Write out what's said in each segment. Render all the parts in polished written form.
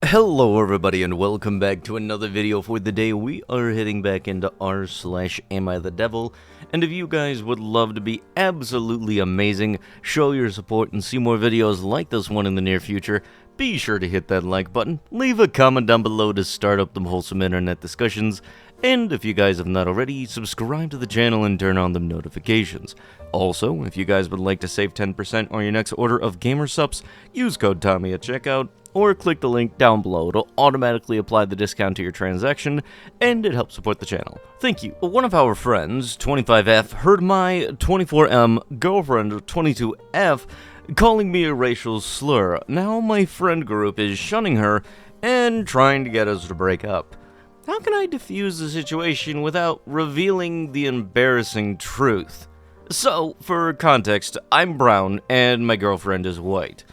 Hello everybody and welcome back to another video for the day. We are heading back into r/AmITheDevil, and if you guys would love to be absolutely amazing, show your support and see more videos like this one in the near future, be sure to hit that like button, leave a comment down below to start up the wholesome internet discussions, and if you guys have not already, subscribe to the channel and turn on the notifications. Also, if you guys would like to save 10% on your next order of gamer subs, use code Tommy at checkout, or click the link down below. It'll automatically apply the discount to your transaction, and it helps support the channel. Thank you. One of our friends, 25F, heard my 24M girlfriend, 22F, calling me a racial slur. Now my friend group is shunning her and trying to get us to break up. How can I defuse the situation without revealing the embarrassing truth? So, for context, I'm brown and my girlfriend is white.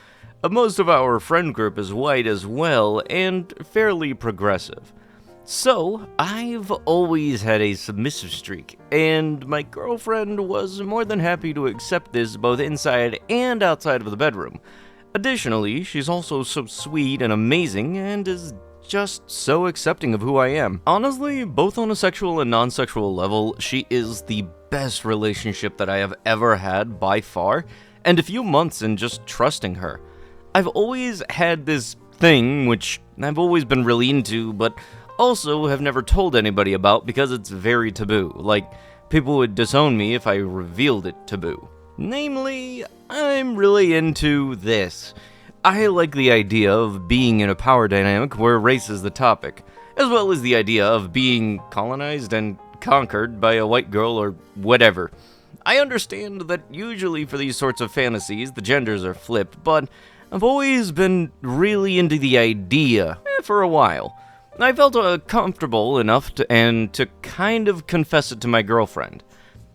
Most of our friend group is white as well, and fairly progressive. So, I've always had a submissive streak, and my girlfriend was more than happy to accept this both inside and outside of the bedroom. Additionally, she's also so sweet and amazing, and is just so accepting of who I am. Honestly, both on a sexual and non-sexual level, she is the best relationship that I have ever had by far, and a few months in just trusting her. I've always had this thing, which I've always been really into, but also have never told anybody about because it's very taboo. Like, people would disown me if I revealed it taboo. Namely, I'm really into this. I like the idea of being in a power dynamic where race is the topic, as well as the idea of being colonized and conquered by a white girl or whatever. I understand that usually for these sorts of fantasies, the genders are flipped, but I've always been really into the idea for a while. I felt comfortable enough to kind of confess it to my girlfriend.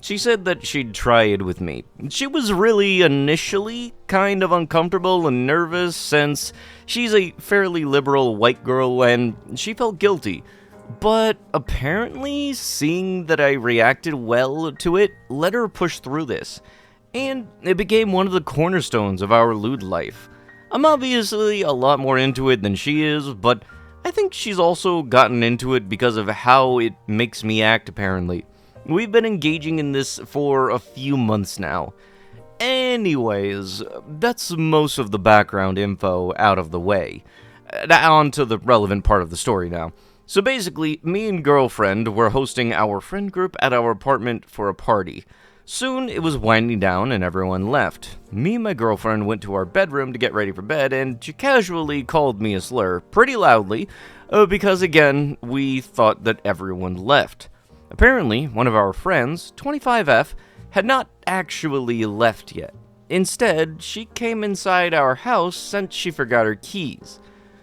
She said that she'd try it with me. She was really initially kind of uncomfortable and nervous since she's a fairly liberal white girl and she felt guilty. But apparently, seeing that I reacted well to it let her push through this. And it became one of the cornerstones of our lewd life. I'm obviously a lot more into it than she is, but I think she's also gotten into it because of how it makes me act, apparently. We've been engaging in this for a few months now. Anyways, that's most of the background info out of the way. On to the relevant part of the story now. So basically, me and girlfriend were hosting our friend group at our apartment for a party. Soon, it was winding down and everyone left. Me and my girlfriend went to our bedroom to get ready for bed, and she casually called me a slur, pretty loudly, because again, we thought that everyone left. Apparently, one of our friends, 25F, had not actually left yet. Instead, she came inside our house since she forgot her keys.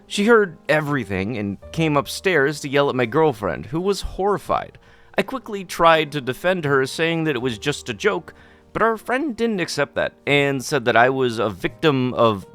She heard everything and came upstairs to yell at my girlfriend, who was horrified. I quickly tried to defend her, saying that it was just a joke, but our friend didn't accept that, and said that I was a victim of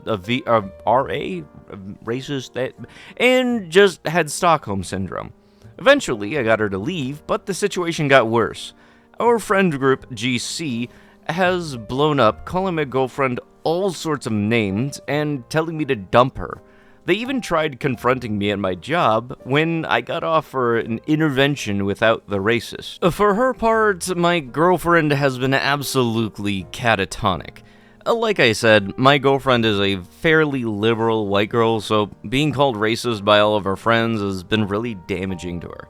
racist, and just had Stockholm Syndrome. Eventually, I got her to leave, but the situation got worse. Our friend group, GC, has blown up, calling my girlfriend all sorts of names, and telling me to dump her. They even tried confronting me at my job when I got off for an intervention without the racist. For her part, my girlfriend has been absolutely catatonic. Like I said, my girlfriend is a fairly liberal white girl, so being called racist by all of her friends has been really damaging to her.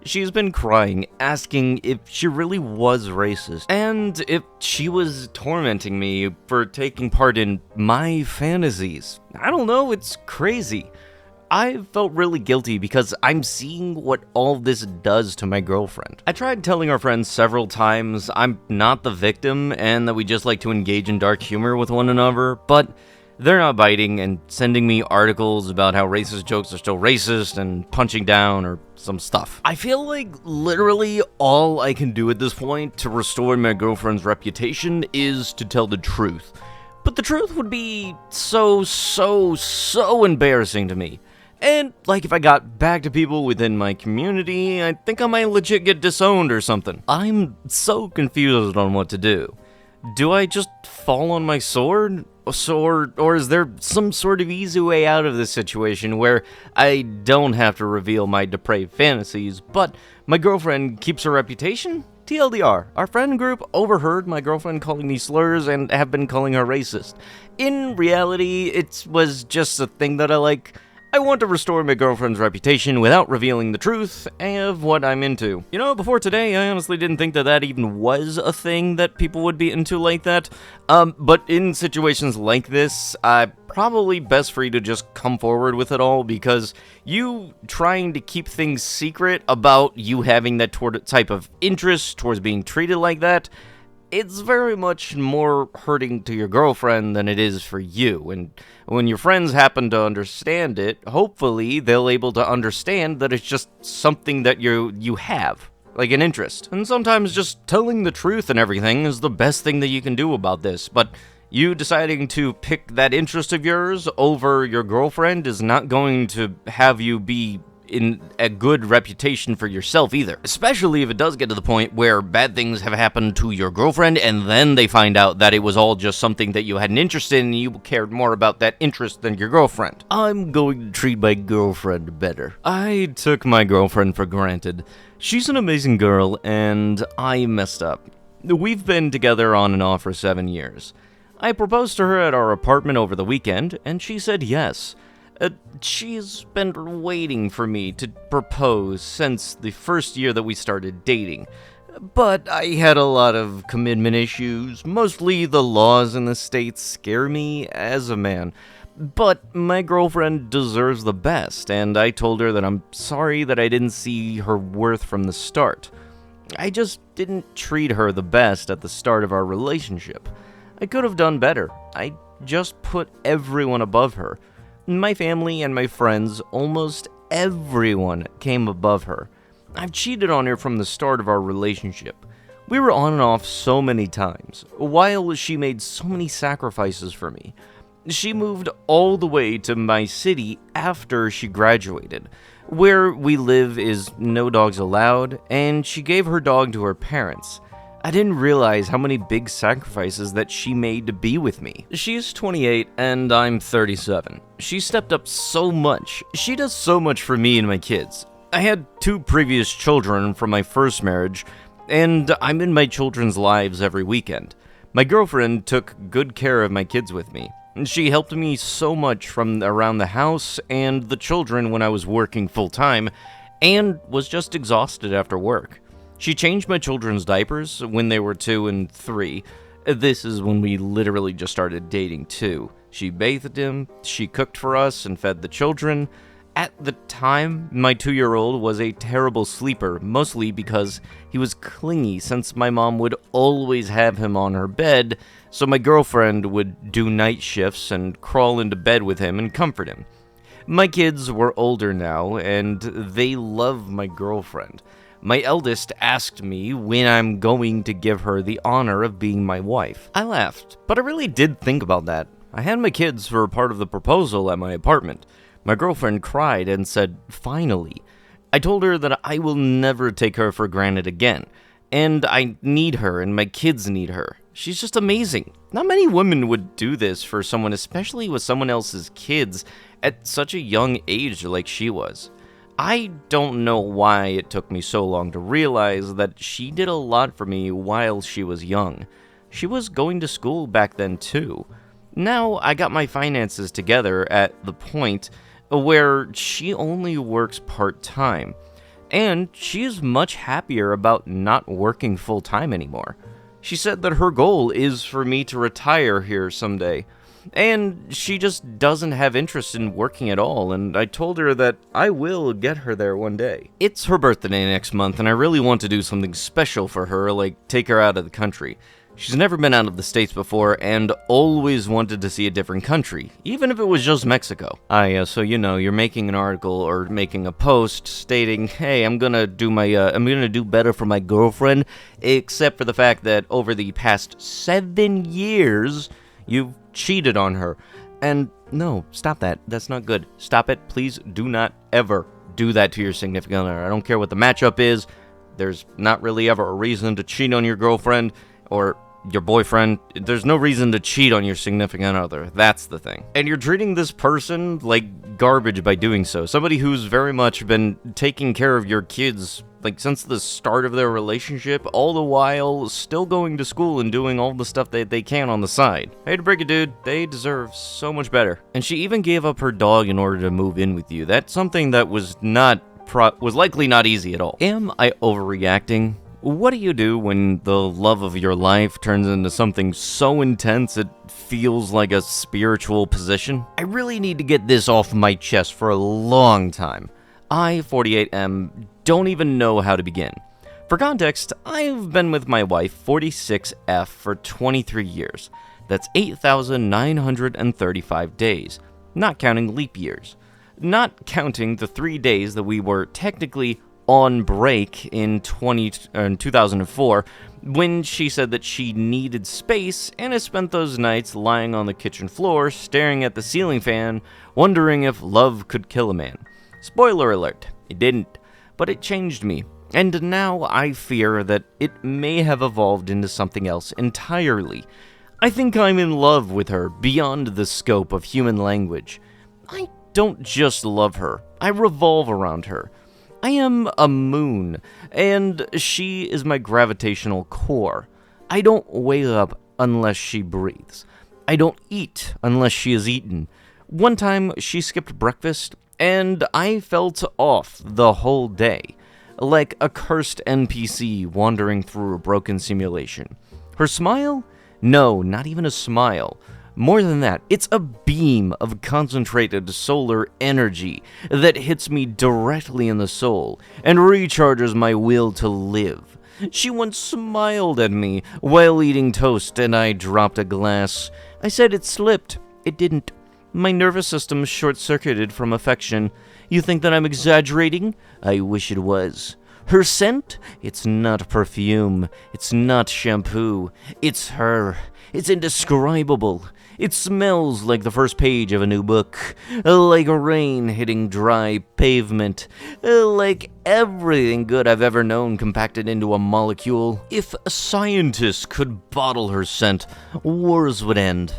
She's been crying, asking if she really was racist, and if she was tormenting me for taking part in my fantasies. I don't know, it's crazy. I felt really guilty because I'm seeing what all this does to my girlfriend. I tried telling our friends several times I'm not the victim and that we just like to engage in dark humor with one another, but they're not biting and sending me articles about how racist jokes are still racist and punching down or some stuff. I feel like literally all I can do at this point to restore my girlfriend's reputation is to tell the truth. But the truth would be so embarrassing to me. And, like, if I got back to people within my community, I think I might legit get disowned or something. I'm so confused on what to do. Do I just fall on my sword? or is there some sort of easy way out of this situation where I don't have to reveal my depraved fantasies, but my girlfriend keeps her reputation? TLDR, our friend group overheard my girlfriend calling me slurs and have been calling her racist. In reality, it was just a thing that I like. I want to restore my girlfriend's reputation without revealing the truth of what I'm into. You know, before today, I honestly didn't think that even was a thing that people would be into like that. But in situations like this, probably best for you to just come forward with it all, because you trying to keep things secret about you having that type of interest towards being treated like that, it's very much more hurting to your girlfriend than it is for you. And when your friends happen to understand it, hopefully they'll able to understand that it's just something that you have, like an interest. And sometimes just telling the truth and everything is the best thing that you can do about this. But you deciding to pick that interest of yours over your girlfriend is not going to have you be in a good reputation for yourself either. Especially if it does get to the point where bad things have happened to your girlfriend and then they find out that it was all just something that you had an interest in and you cared more about that interest than your girlfriend. I'm going to treat my girlfriend better. I took my girlfriend for granted. She's an amazing girl and I messed up. We've been together on and off for 7 years. I proposed to her at our apartment over the weekend and she said yes. She's been waiting for me to propose since the first year that we started dating. But I had a lot of commitment issues. Mostly the laws in the States scare me as a man. But my girlfriend deserves the best, and I told her that I'm sorry that I didn't see her worth from the start. I just didn't treat her the best at the start of our relationship. I could have done better. I just put everyone above her. My family and my friends, almost everyone came above her. I've cheated on her from the start of our relationship. We were on and off so many times, while she made so many sacrifices for me. She moved all the way to my city after she graduated. Where we live is no dogs allowed, and she gave her dog to her parents. I didn't realize how many big sacrifices that she made to be with me. She's 28 and I'm 37. She stepped up so much. She does so much for me and my kids. I had 2 previous children from my first marriage, and I'm in my children's lives every weekend. My girlfriend took good care of my kids with me. She helped me so much from around the house and the children when I was working full-time, and was just exhausted after work. She changed my children's diapers when they were 2 and 3. This is when we literally just started dating too. She bathed them, she cooked for us, and fed the children. At the time, my 2-year-old was a terrible sleeper, mostly because he was clingy since my mom would always have him on her bed, so my girlfriend would do night shifts and crawl into bed with him and comfort him. My kids were older now, and they love my girlfriend. My eldest asked me when I'm going to give her the honor of being my wife. I laughed, but I really did think about that. I had my kids for a part of the proposal at my apartment. My girlfriend cried and said, "Finally." I told her that I will never take her for granted again, and I need her and my kids need her. She's just amazing. Not many women would do this for someone, especially with someone else's kids at such a young age like she was. I don't know why it took me so long to realize that she did a lot for me while she was young. She was going to school back then too. Now I got my finances together at the point where she only works part-time, and she's much happier about not working full-time anymore. She said that her goal is for me to retire here someday, and she just doesn't have interest in working at all, and I told her that I will get her there one day. It's her birthday next month, and I really want to do something special for her, like take her out of the country. She's never been out of the States before, and always wanted to see a different country, even if it was just Mexico. So you know, you're making an article or making a post stating, hey, I'm gonna do better for my girlfriend, except for the fact that over the past 7 years, you've cheated on her. And no, stop that. That's not good. Stop it. Please do not ever do that to your significant other. I don't care what the matchup is. There's not really ever a reason to cheat on your girlfriend, or your boyfriend. There's no reason to cheat on your significant other. That's the thing. And you're treating this person like garbage by doing so. Somebody who's very much been taking care of your kids, like, since the start of their relationship, all the while still going to school and doing all the stuff that they can on the side. I hate to break it, dude. They deserve so much better. And she even gave up her dog in order to move in with you. That's something that was likely not easy at all. Am I overreacting? What do you do when the love of your life turns into something so intense it feels like a spiritual position? I really need to get this off my chest for a long time. I, 48M, don't even know how to begin. For context, I've been with my wife, 46F, for 23 years. That's 8,935 days, not counting leap years. Not counting the 3 days that we were technically on break in 2004, when she said that she needed space, and I spent those nights lying on the kitchen floor, staring at the ceiling fan, wondering if love could kill a man. Spoiler alert, it didn't, but it changed me, and now I fear that it may have evolved into something else entirely. I think I'm in love with her beyond the scope of human language. I don't just love her, I revolve around her. I am a moon, and she is my gravitational core. I don't wake up unless she breathes. I don't eat unless she is eaten. One time, she skipped breakfast, and I felt off the whole day, like a cursed NPC wandering through a broken simulation. Her smile? No, not even a smile. More than that, it's a beam of concentrated solar energy that hits me directly in the soul and recharges my will to live. She once smiled at me while eating toast and I dropped a glass. I said it slipped. It didn't. My nervous system short-circuited from affection. You think that I'm exaggerating? I wish it was. Her scent? It's not perfume. It's not shampoo. It's her. It's indescribable. It smells like the first page of a new book, like rain hitting dry pavement, like everything good I've ever known compacted into a molecule. If a scientist could bottle her scent, wars would end.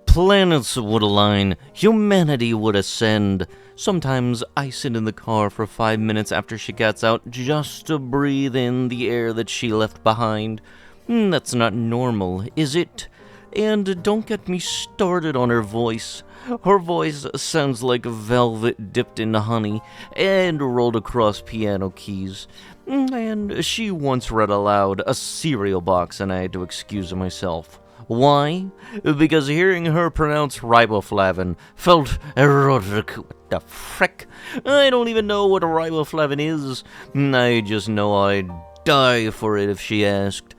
Planets would align, humanity would ascend. Sometimes I sit in the car for 5 minutes after she gets out just to breathe in the air that she left behind. That's not normal, is it? And don't get me started on her voice. Her voice sounds like velvet dipped in honey and rolled across piano keys. And she once read aloud a cereal box and I had to excuse myself. Why? Because hearing her pronounce riboflavin felt erotic. What the frick? I don't even know what a riboflavin is. I just know I'd die for it if she asked.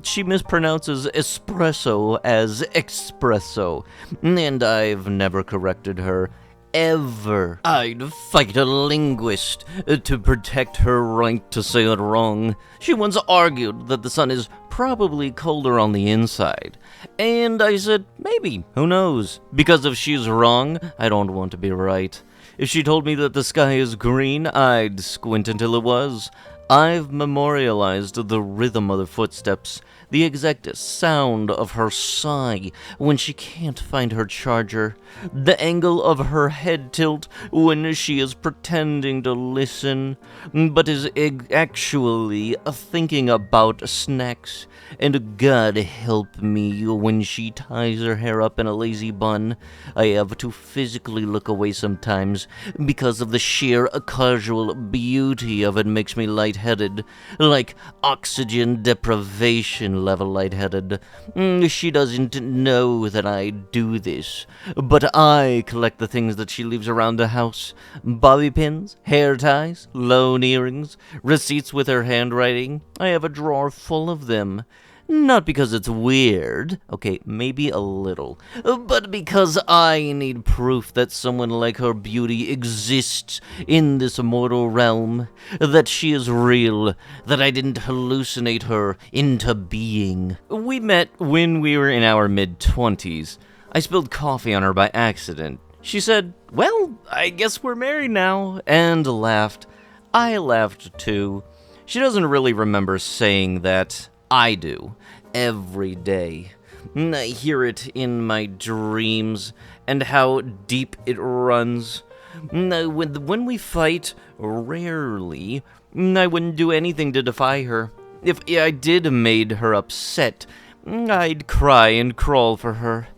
She mispronounces espresso as espresso, and I've never corrected her. Ever. I'd fight a linguist to protect her right to say it wrong. She once argued that the sun is probably colder on the inside. And I said, maybe, who knows? Because if she's wrong, I don't want to be right. If she told me that the sky is green, I'd squint until it was. I've memorialized the rhythm of her footsteps, the exact sound of her sigh when she can't find her charger, the angle of her head tilt when she is pretending to listen, but is actually thinking about snacks, and God help me when she ties her hair up in a lazy bun. I have to physically look away sometimes because of the sheer casual beauty of it makes me lightheaded, like oxygen deprivation level lightheaded. She doesn't know that I do this, but I collect the things that she leaves around the house. Bobby pins, hair ties, loan earrings, receipts with her handwriting. I have a drawer full of them. Not because it's weird, okay, maybe a little, but because I need proof that someone like her beauty exists in this mortal realm, that she is real, that I didn't hallucinate her into being. We met when we were in our mid-20s. I spilled coffee on her by accident. She said, "Well, I guess we're married now," and laughed. I laughed too. She doesn't really remember saying that. I do. every day. I hear it in my dreams, and how deep it runs. When we fight, rarely, I wouldn't do anything to defy her. If I did made her upset, I'd cry and crawl for her.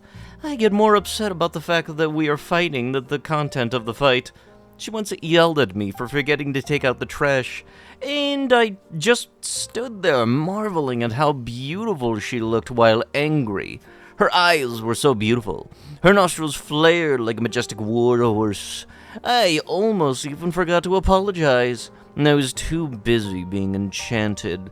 I get more upset about the fact that we are fighting than the content of the fight. She once yelled at me for forgetting to take out the trash, and I just stood there marveling at how beautiful she looked while angry. Her eyes were so beautiful. Her nostrils flared like a majestic war horse. I almost even forgot to apologize. I was too busy being enchanted.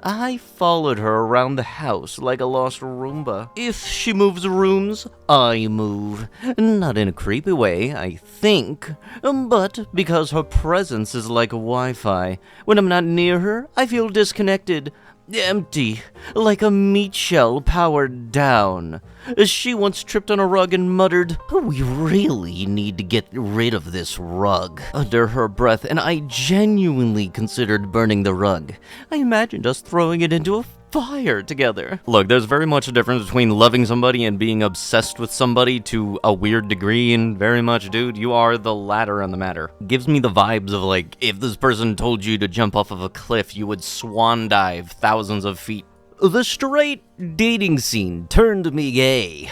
I followed her around the house like a lost Roomba. If she moves rooms, I move. Not in a creepy way, I think, but because her presence is like Wi-Fi. When I'm not near her, I feel disconnected. Empty, like a meat shell powered down. She once tripped on a rug and muttered, "We really need to get rid of this rug," under her breath, and I genuinely considered burning the rug. I imagined us throwing it into a fire together. Look, there's very much a difference between loving somebody and being obsessed with somebody to a weird degree, and very much, dude, you are the latter on the matter. Gives me the vibes of, like, if this person told you to jump off of a cliff, you would swan dive thousands of feet. The straight dating scene turned me gay.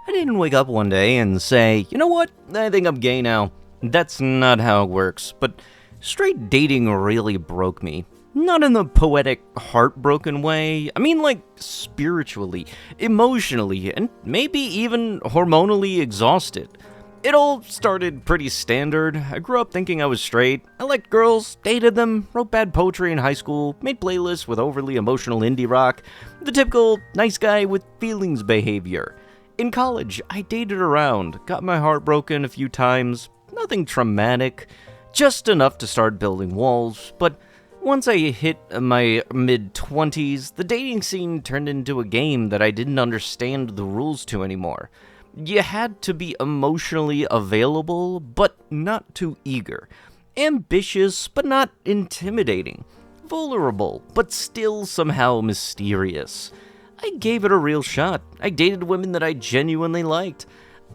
I didn't wake up one day and say, you know what, I think I'm gay now. That's not how it works, but straight dating really broke me. Not in the poetic, heartbroken way. I mean, like, spiritually, emotionally, and maybe even hormonally exhausted. It all started pretty standard. I grew up thinking I was straight. I liked girls, dated them, wrote bad poetry in high school, made playlists with overly emotional indie rock. The typical nice guy with feelings behavior. In college, I dated around, got my heart broken a few times. Nothing traumatic, just enough to start building walls, but once I hit my mid-20s, the dating scene turned into a game that I didn't understand the rules to anymore. You had to be emotionally available, but not too eager. Ambitious, but not intimidating. Vulnerable, but still somehow mysterious. I gave it a real shot. I dated women that I genuinely liked.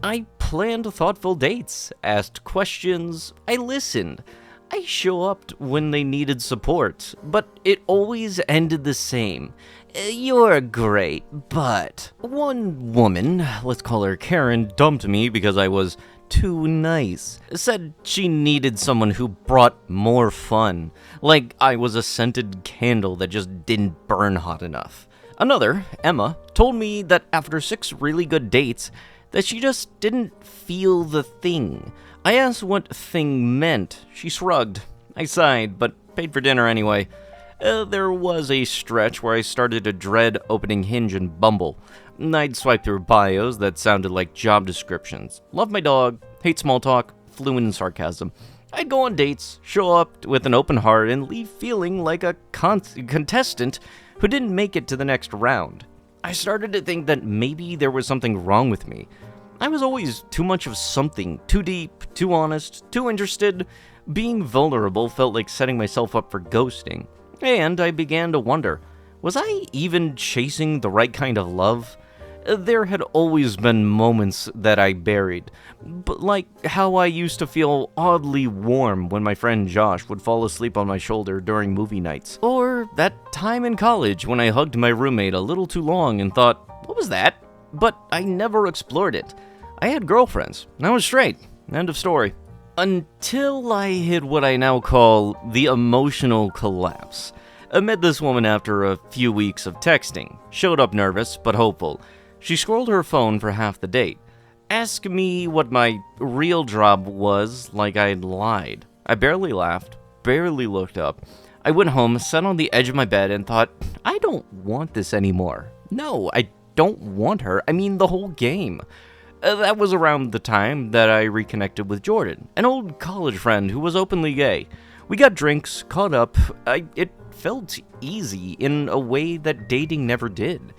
I planned thoughtful dates, asked questions, I listened. I show up when they needed support, but it always ended the same. You're great, but... One woman, let's call her Karen, dumped me because I was too nice. Said she needed someone who brought more fun. Like I was a scented candle that just didn't burn hot enough. Another, Emma, told me that after 6 really good dates, that she just didn't feel the thing. I asked what thing meant. She shrugged. I sighed, but paid for dinner anyway. There was a stretch where I started to dread opening Hinge and Bumble. I'd swipe through bios that sounded like job descriptions. Love my dog, hate small talk, fluent in sarcasm. I'd go on dates, show up with an open heart, and leave feeling like a contestant who didn't make it to the next round. I started to think that maybe there was something wrong with me. I was always too much of something, too deep, too honest, too interested. Being vulnerable felt like setting myself up for ghosting. And I began to wonder, was I even chasing the right kind of love? There had always been moments that I buried, but like how I used to feel oddly warm when my friend Josh would fall asleep on my shoulder during movie nights. Or that time in college when I hugged my roommate a little too long and thought, what was that? But I never explored it. I had girlfriends. I was straight. End of story. Until I hit what I now call the emotional collapse. I met this woman after a few weeks of texting. Showed up nervous, but hopeful. She scrolled her phone for half the date. Asked me what my real job was, like I'd lied. I barely laughed, barely looked up. I went home, sat on the edge of my bed, and thought, I don't want this anymore. No, I don't want her. I mean, the whole game. That was around the time that I reconnected with Jordan, an old college friend who was openly gay. We got drinks, caught up. It felt easy in a way that dating never did.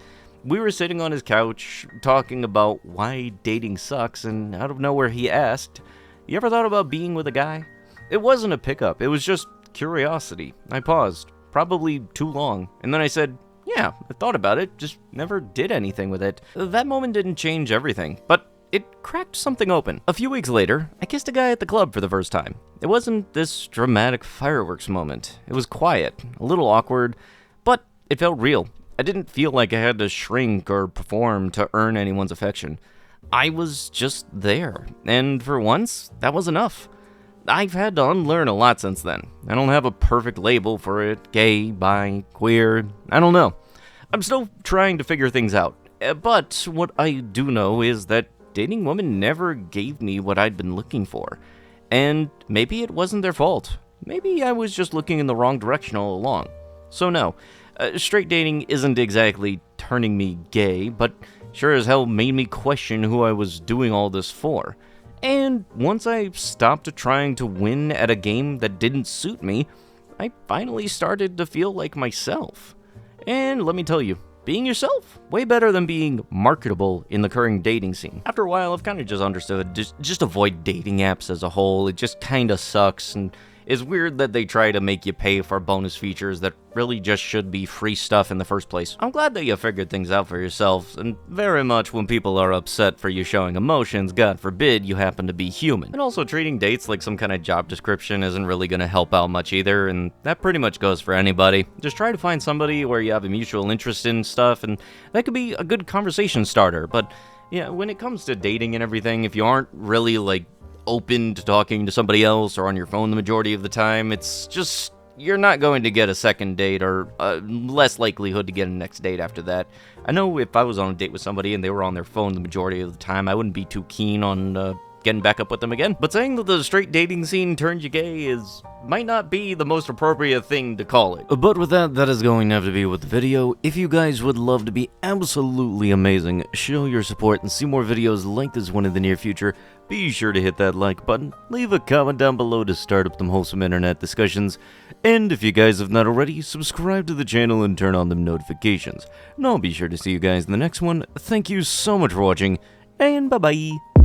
We were sitting on his couch, talking about why dating sucks, and out of nowhere he asked, you ever thought about being with a guy? It wasn't a pickup, it was just curiosity. I paused, probably too long, and then I said, yeah, I thought about it, just never did anything with it. That moment didn't change everything, but it cracked something open. A few weeks later, I kissed a guy at the club for the first time. It wasn't this dramatic fireworks moment. It was quiet, a little awkward, but it felt real. I didn't feel like I had to shrink or perform to earn anyone's affection. I was just there, and for once, that was enough. I've had to unlearn a lot since then. I don't have a perfect label for it. Gay, bi, queer, I don't know. I'm still trying to figure things out. But what I do know is that dating women never gave me what I'd been looking for. And maybe it wasn't their fault. Maybe I was just looking in the wrong direction all along. So no, straight dating isn't exactly turning me gay, but sure as hell made me question who I was doing all this for. And once I stopped trying to win at a game that didn't suit me, I finally started to feel like myself. And let me tell you, being yourself, way better than being marketable in the current dating scene. After a while, I've kind of just understood, just avoid dating apps as a whole. It just kind of sucks, and it's weird that they try to make you pay for bonus features that really just should be free stuff in the first place. I'm glad that you figured things out for yourselves, and very much when people are upset for you showing emotions, God forbid you happen to be human. And also treating dates like some kind of job description isn't really going to help out much either, and that pretty much goes for anybody. Just try to find somebody where you have a mutual interest in stuff, and that could be a good conversation starter. But yeah, when it comes to dating and everything, if you aren't really open to talking to somebody else or on your phone the majority of the time, it's just, you're not going to get a second date or less likelihood to get a next date after that. I know if I was on a date with somebody and they were on their phone the majority of the time, I wouldn't be too keen on getting back up with them again. But saying that the straight dating scene turned you gay might not be the most appropriate thing to call it. But with that is going to have to be with the video. If you guys would love to be absolutely amazing, show your support and see more videos like this one in the near future, be sure to hit that like button, leave a comment down below to start up them wholesome internet discussions, and if you guys have not already, subscribe to the channel and turn on them notifications. And I'll be sure to see you guys in the next one. Thank you so much for watching, and bye-bye.